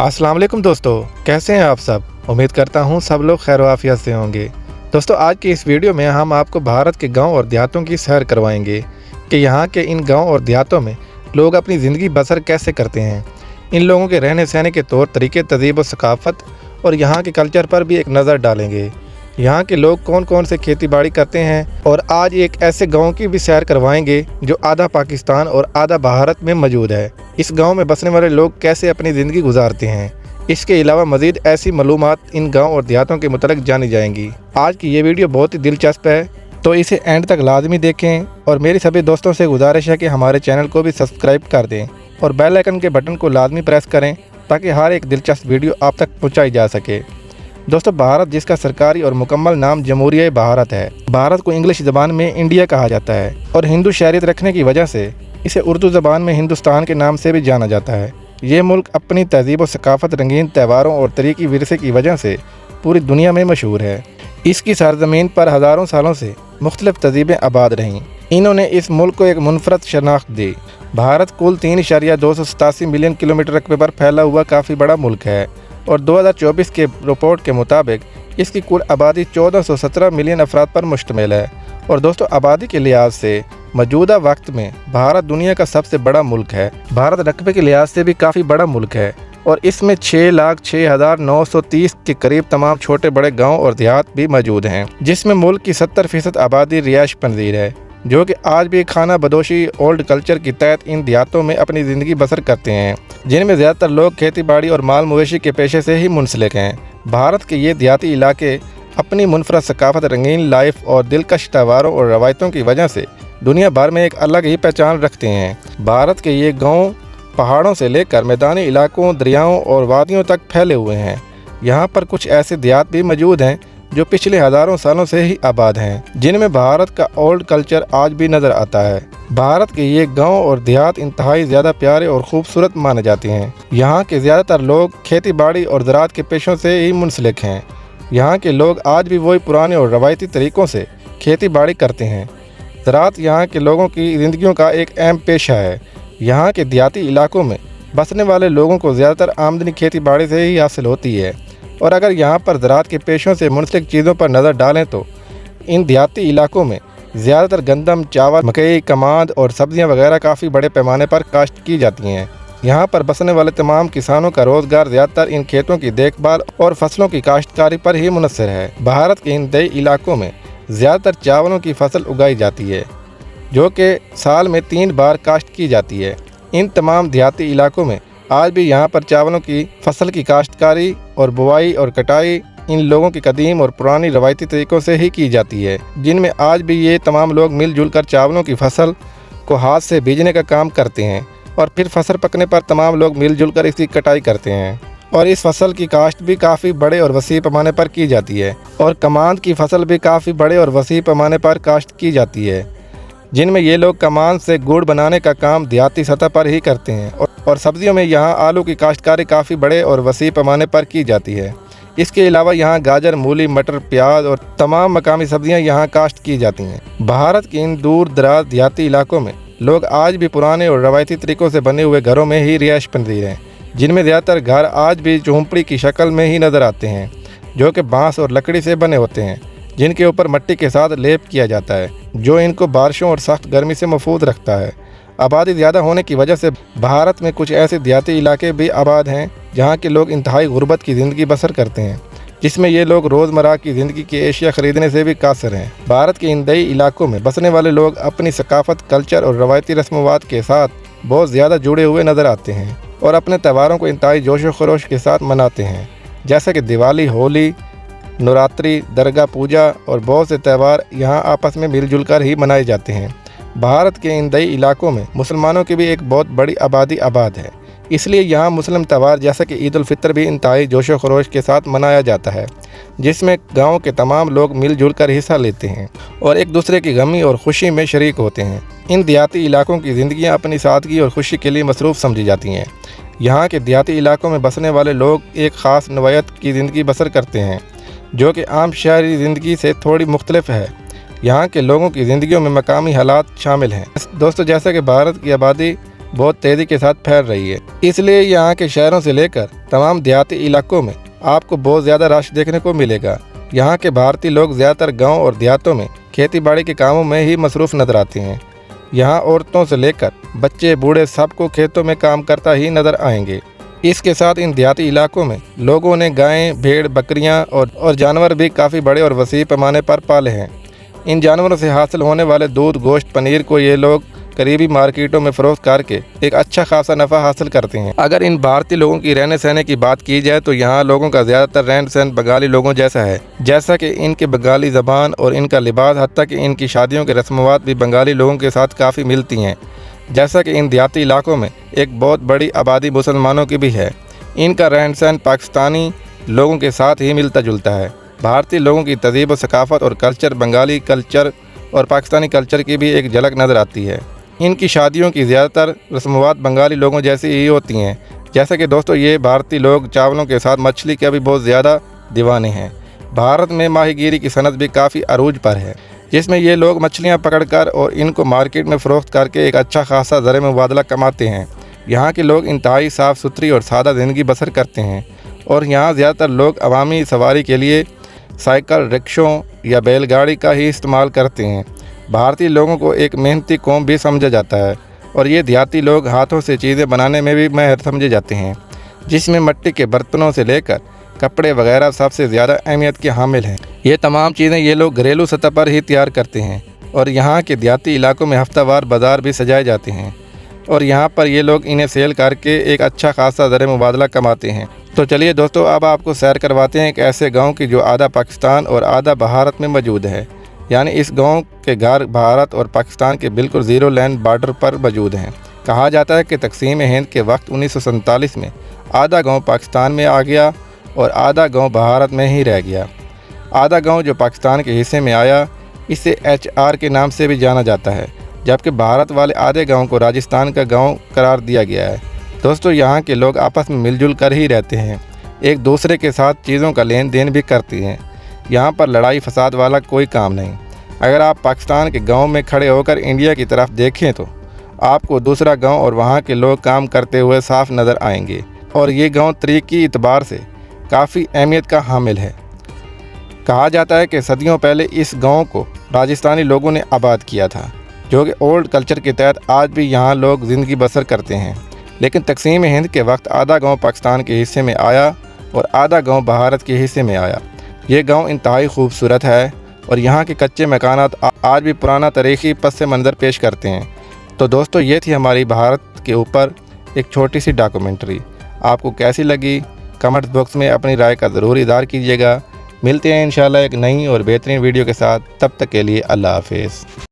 अस्सलाम वालेकुम दोस्तों, कैसे हैं आप सब। उम्मीद करता हूं सब लोग खैर आफियत से होंगे। दोस्तों, आज की इस वीडियो में हम आपको भारत के गांव और देहातों की सैर करवाएंगे कि यहाँ के इन गांव और देहातों में लोग अपनी ज़िंदगी बसर कैसे करते हैं। इन लोगों के रहने सहने के तौर तरीके, तहज़ीब व सकाफ़त और यहाँ के कल्चर पर भी एक नज़र डालेंगे। यहाँ के लोग कौन कौन से खेती बाड़ी करते हैं और आज एक ऐसे गांव की भी सैर करवाएंगे जो आधा पाकिस्तान और आधा भारत में मौजूद है। इस गांव में बसने वाले लोग कैसे अपनी ज़िंदगी गुजारते हैं, इसके अलावा मज़ीद ऐसी मालूमात इन गांव और देहातों के मुतल्लिक़ जानी जाएंगी। आज की ये वीडियो बहुत ही दिलचस्प है, तो इसे एंड तक लाजमी देखें और मेरी सभी दोस्तों से गुजारिश है कि हमारे चैनल को भी सब्सक्राइब कर दें और बेल आइकन के बटन को लाजमी प्रेस करें ताकि हर एक दिलचस्प वीडियो आप तक पहुँचाई जा सके। दोस्तों, भारत जिसका सरकारी और मुकम्मल नाम जमहूरिया भारत है। भारत को इंग्लिश ज़बान में इंडिया कहा जाता है और हिंदू शहरियत रखने की वजह से इसे उर्दू ज़बान में हिंदुस्तान के नाम से भी जाना जाता है। ये मुल्क अपनी तहज़ीब व सकाफ़त, रंगीन त्योहारों और तरीक़ी विरसे की वजह से पूरी दुनिया में मशहूर है। इसकी सरज़मीन पर हज़ारों सालों से मुख्तलिफ़ तहज़ीबें आबाद रहीं। इन्होंने इस मुल्क को एक मुनफरद शनाख्त दी। भारत कुल 3.287 मिलियन किलोमीटर रकबे पर फैला हुआ काफ़ी बड़ा मुल्क है और 2024 के रिपोर्ट के मुताबिक इसकी कुल आबादी 1417 मिलियन अफराद पर मुश्तमिल है। और दोस्तों, आबादी के लिहाज से मौजूदा वक्त में भारत दुनिया का सबसे बड़ा मुल्क है। भारत रकबे के लिहाज से भी काफ़ी बड़ा मुल्क है और इसमें 6,06,930 के करीब तमाम छोटे बड़े गांव और देहात भी मौजूद हैं, जिसमें मुल्क की 70% आबादी रिहायश पजीर है, जो कि आज भी खाना बदोशी ओल्ड कल्चर के तहत इन देहातों में अपनी ज़िंदगी बसर करते हैं, जिनमें ज़्यादातर लोग खेती बाड़ी और माल मवेशी के पेशे से ही मुंसलिक हैं। भारत के ये देहाती इलाके अपनी मुनफरद सकाफ़त, रंगीन लाइफ और दिलकश त्योहारों और रवायतों की वजह से दुनिया भर में एक अलग ही पहचान रखते हैं। भारत के ये गाँव पहाड़ों से लेकर मैदानी इलाकों, दरियाओं और वादियों तक फैले हुए हैं। यहाँ पर कुछ ऐसे देहात भी मौजूद हैं जो पिछले हज़ारों सालों से ही आबाद हैं, जिनमें भारत का ओल्ड कल्चर आज भी नज़र आता है। भारत के ये गांव और देहात इंतहाई ज़्यादा प्यारे और खूबसूरत माने जाते हैं। यहाँ के ज़्यादातर लोग खेती बाड़ी और ज़राअत के पेशों से ही मुंसलिक हैं। यहाँ के लोग आज भी वही पुराने और रवायती तरीक़ों से खेती बाड़ी करते हैं। ज़राअत यहाँ के लोगों की ज़िंदगियों का एक अहम पेशा है। यहाँ के देहाती इलाकों में बसने वाले लोगों को ज़्यादातर आमदनी खेती बाड़ी से ही हासिल होती है और अगर यहाँ पर ज़राअत के पेशों से मुंसलिक चीज़ों पर नज़र डालें तो इन देहाती इलाकों में ज़्यादातर गंदम, चावल, मकई, कमाद और सब्ज़ियाँ वगैरह काफ़ी बड़े पैमाने पर काश्त की जाती हैं। यहाँ पर बसने वाले तमाम किसानों का रोज़गार ज़्यादातर इन खेतों की देखभाल और फसलों की काश्तकारी पर ही मुनहसर है। भारत के इन दई इलाकों में ज़्यादातर चावलों की फसल उगाई जाती है, जो कि साल में 3 बार काश्त की जाती है। इन तमाम देहाती इलाकों में आज भी यहाँ पर चावलों की फसल की काश्तकारी और बुवाई और कटाई इन लोगों की कदीम और पुरानी रवायती तरीक़ों से ही की जाती है, जिनमें आज भी ये तमाम लोग मिलजुल कर चावलों की फसल को हाथ से बीजने का काम करते हैं और फिर फसल पकने पर तमाम लोग मिलजुल कर इसकी कटाई करते हैं। और इस फसल की काश्त भी काफ़ी बड़े और वसी पैमाने पर की जाती है और कमांद की फसल भी काफ़ी बड़े और वसी पैमाने पर काश्त की जाती है, जिनमें ये लोग कमांद से गुड़ बनाने का काम देहाती सतह पर ही करते हैं। और सब्जियों में यहाँ आलू की काश्तकारी काफ़ी बड़े और वसी पैमाने पर की जाती है। इसके अलावा यहाँ गाजर, मूली, मटर, प्याज और तमाम मकामी सब्जियाँ यहाँ काश्त की जाती हैं। भारत के इन दूर दराज देहाती इलाकों में लोग आज भी पुराने और रवायती तरीक़ों से बने हुए घरों में ही रिहायश पजीर हैं, जिनमें ज़्यादातर घर आज भी झोंपड़ी की शक्ल में ही नज़र आते हैं, जो कि बाँस और लकड़ी से बने होते हैं, जिनके ऊपर मिट्टी के साथ लेप किया जाता है, जो इनको बारिशों और सख्त गर्मी से महफूज रखता है। आबादी ज़्यादा होने की वजह से भारत में कुछ ऐसे देहाती इलाके भी आबाद हैं जहाँ के लोग इंतहाई गुर्बत की ज़िंदगी बसर करते हैं, जिसमें ये लोग रोज़मर्रा की ज़िंदगी की एशिया ख़रीदने से भी कासिर हैं। भारत के इन दई इलाकों में बसने वाले लोग अपनी सकाफ़त, कल्चर और रवायती रस्म के साथ बहुत ज़्यादा जुड़े हुए नज़र आते हैं और अपने त्योहारों को इंतहाई जोश व खरोश के साथ मनाते हैं, जैसे कि दिवाली, होली, नवरात्रि, दरगाह पूजा और बहुत से त्यौहार यहाँ आपस में मिलजुल कर ही मनाए जाते हैं। भारत के इन दई इलाकों में मुसलमानों की भी एक बहुत बड़ी आबादी आबाद है, इसलिए यहाँ मुस्लिम त्यौहार जैसे कि ईद उल फितर भी इंतहाई जोश व खरोश के साथ मनाया जाता है, जिसमें गाँव के तमाम लोग मिलजुल कर हिस्सा लेते हैं और एक दूसरे की गमी और खुशी में शरीक होते हैं। इन देहाती इलाकों की ज़िंदगियाँ अपनी सादगी और खुशी के लिए मसरूफ़ समझी जाती हैं। यहाँ के देहाती इलाकों में बसने वाले लोग एक ख़ास नौयत की ज़िंदगी बसर करते हैं, जो कि आम शहरी ज़िंदगी से थोड़ी मुख्तलिफ है। यहाँ के लोगों की ज़िंदगियों में मकामी हालात शामिल हैं। दोस्तों, जैसे कि भारत की आबादी बहुत तेज़ी के साथ फैल रही है। इसलिए यहाँ के शहरों से लेकर तमाम देहाती इलाकों में आपको बहुत ज़्यादा रश देखने को मिलेगा। यहाँ के भारतीय लोग ज़्यादातर गांव और देहातों में खेती बाड़ी के कामों में ही मसरूफ़ नजर आते हैं। यहाँ औरतों से लेकर बच्चे बूढ़े सबको खेतों में काम करता ही नजर आएंगे। इसके साथ इन देहाती इलाकों में लोगों ने गायें, भेड़, बकरियाँ और जानवर भी काफ़ी बड़े और वसीह पैमाने पर पाले हैं। इन जानवरों से हासिल होने वाले दूध, गोश्त, पनीर को ये लोग करीबी मार्केटों में फ़रोख्त करके एक अच्छा खासा नफ़ा हासिल करते हैं। अगर इन भारतीय लोगों की रहने सहने की बात की जाए तो यहाँ लोगों का ज़्यादातर रहन सहन बंगाली लोगों जैसा है। जैसा कि इनके बंगाली ज़बान और इनका लिबास, हत्ता कि इनकी शादियों के रस्मात भी बंगाली लोगों के साथ काफ़ी मिलती हैं। जैसा कि इन देहाती इलाकों में एक बहुत बड़ी आबादी मुसलमानों की भी है, इनका रहन सहन पाकिस्तानी लोगों के साथ ही मिलता जुलता है। भारतीय लोगों की तहज़ीब व सकाफ़त और कल्चर बंगाली कल्चर और पाकिस्तानी कल्चर की भी एक झलक नज़र आती है। इनकी शादियों की ज़्यादातर रस्मात बंगाली लोगों जैसी ही होती हैं। जैसा कि दोस्तों ये भारतीय लोग चावलों के साथ मछली के भी बहुत ज़्यादा दीवाने हैं। भारत में माहीगीरी की सनत भी काफ़ी अरूज पर है, जिसमें ये लोग मछलियाँ पकड़कर और इनको मार्केट में फ़रोख्त करके एक अच्छा खासा ज़र मुबादला कमाते हैं। यहाँ के लोग इंतहाई साफ़ सुथरी और सादा ज़िंदगी बसर करते हैं और यहाँ ज़्यादातर लोग अवामी सवारी के लिए साइकिल, रिक्शों या बैलगाड़ी का ही इस्तेमाल करते हैं। भारतीय लोगों को एक मेहनती कौम भी समझा जाता है और ये देहाती लोग हाथों से चीज़ें बनाने में भी माहिर समझे जाते हैं, जिसमें मिट्टी के बर्तनों से लेकर कपड़े वगैरह सबसे ज़्यादा अहमियत के हामिल हैं। ये तमाम चीज़ें ये लोग घरेलू सतह पर ही तैयार करते हैं और यहाँ के देहाती इलाकों में हफ्तावार बाज़ार भी सजाए जाते हैं और यहाँ पर ये लोग इन्हें सेल करके एक अच्छा खासा ज़र मुबादला कमाते हैं। तो चलिए दोस्तों, अब आपको सैर करवाते हैं एक ऐसे गांव की जो आधा पाकिस्तान और आधा भारत में मौजूद है। यानी इस गांव के घर भारत और पाकिस्तान के बिल्कुल ज़ीरो लाइन बॉर्डर पर मौजूद हैं। कहा जाता है कि तकसीम हिंद के वक्त 1947 में आधा गांव पाकिस्तान में आ गया और आधा गांव भारत में ही रह गया। आधा गांव जो पाकिस्तान के हिस्से में आया, इसे HR के नाम से भी जाना जाता है, जबकि भारत वाले आधे गांव को राजस्थान का गांव करार दिया गया है। दोस्तों यहाँ के लोग आपस में मिलजुल कर ही रहते हैं, एक दूसरे के साथ चीज़ों का लेन देन भी करते हैं। यहाँ पर लड़ाई फसाद वाला कोई काम नहीं। अगर आप पाकिस्तान के गांव में खड़े होकर इंडिया की तरफ देखें तो आपको दूसरा गांव और वहाँ के लोग काम करते हुए साफ नज़र आएंगे और ये गांव तरीक़ी एतबार से काफ़ी अहमियत का हामिल है। कहा जाता है कि सदियों पहले इस गांव को राजस्थानी लोगों ने आबाद किया था, जो कि ओल्ड कल्चर के तहत आज भी यहाँ लोग ज़िंदगी बसर करते हैं। लेकिन तकसीम हिंद के वक्त आधा गांव पाकिस्तान के हिस्से में आया और आधा गांव भारत के हिस्से में आया। ये गांव इंतहाई खूबसूरत है और यहाँ के कच्चे मकानात आज भी पुराना तारीख़ी पस मंज़र पेश करते हैं। तो दोस्तों ये थी हमारी भारत के ऊपर एक छोटी सी डॉक्यूमेंट्री। आपको कैसी लगी कमेंट बॉक्स में अपनी राय का ज़रूर इज़हार कीजिएगा। मिलते हैं इंशाल्लाह एक नई और बेहतरीन वीडियो के साथ। तब तक के लिए अल्लाह हाफ़िज़।